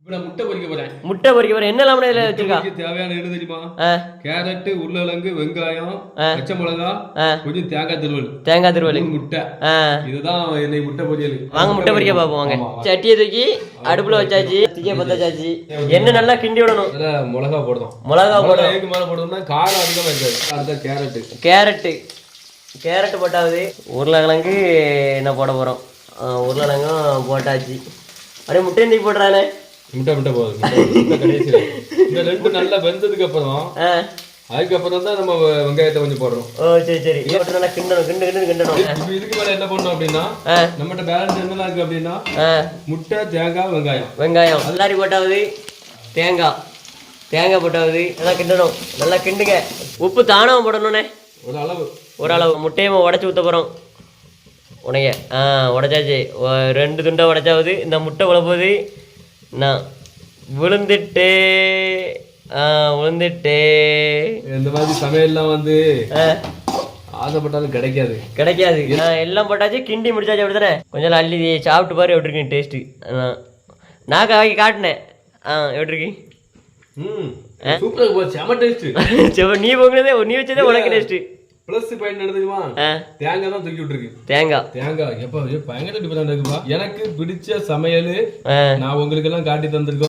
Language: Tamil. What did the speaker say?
முட்டை பொரிக்க போறேன். முட்டை பொரிக்க போறேன். என்ன இல்லாம இதுல வச்சிருக்கா? தேவையான என்ன தெரியுமா? கேரட், உருளைக்கிழங்கு, வெங்காயம், பச்சை மிளகா, கொஞ்சம் தேங்காய் திருவல், முட்டை. இதுதான் இன்னைக்கு முட்டை பொரியல். வாங்க முட்டை பொரிக்க பாப்போம். வாங்க. சட்டியை தூக்கி அடுப்புல வச்சாச்சு, தீய பத்தாச்சு. என்ன நல்லா கிண்டி விடணும். மிளகா போடுறோம். மிளகா போடுறோம். அதுக்கு மேல போடணும்னா காரம் அதிகமா இருக்காது. அடுத்த கேரட் போட்டாவது. உருளைக்கிழங்கு என்ன போட போறோம்? உருளைக்கிழங்கும் போட்டாச்சு. அப்படியே முட்டை இன்றைக்கு போடுறானே. முட்டை போதும். கடைசியில் இந்த ரெண்டு நல்லா வெந்ததுக்கு அப்புறம் அதுக்கப்புறம் தான் நம்ம வெங்காயத்தை கொஞ்சம் போடுறோம். ஓ சரி நல்லா கிண்டணும். இதுக்கு மேல என்ன பண்ணணும் அப்படின்னா, நம்மகிட்ட பேலன்ஸ் என்னெல்லாம் இருக்கு அப்படின்னா, முட்டை, தேங்காய், வெங்காயம் எல்லாரும் போட்டாவது. தேங்காய் போட்டாவது. நல்லா கிண்டணும். நல்லா கிண்டுங்க. உப்பு தானமாக போடணுண்ணே. ஒரு அளவு முட்டையை உடச்சி ஊற்ற போகிறோம். உடைச்சாச்சு. 2 துண்டை உடைச்சாவது. இந்த முட்டை உழப்போது நான் விழுந்துட்டு இந்த மாதிரி சமையல்லாம் வந்து ஆசைப்பட்டாலும் கிடைக்காது. எல்லாம் போட்டாச்சு, கிண்டி முடிச்சாச்சு. அப்படி தானே கொஞ்சம் அள்ளி சாப்பிட்டு பாரு. எப்படி இருக்கு டேஸ்ட்டு? நான் வாங்கி காட்டினேன். எப்படி இருக்கு? சூப்பராக செம டேஸ்ட்டு. நீ போங்கதே, நீ வச்சதே உனக்கு டேஸ்ட்டு. பிளஸ் பாயிண்ட் என்ன தெரியுமா? தேங்காய் தான் தூக்கி விட்டுருக்கு. தேங்காய் எப்ப பயங்கர டிஃபரெண்ட் இருக்குப்பா. எனக்கு பிடிச்ச சமையல் நான் உங்களுக்கு எல்லாம் காட்டி தந்திருக்கோம்.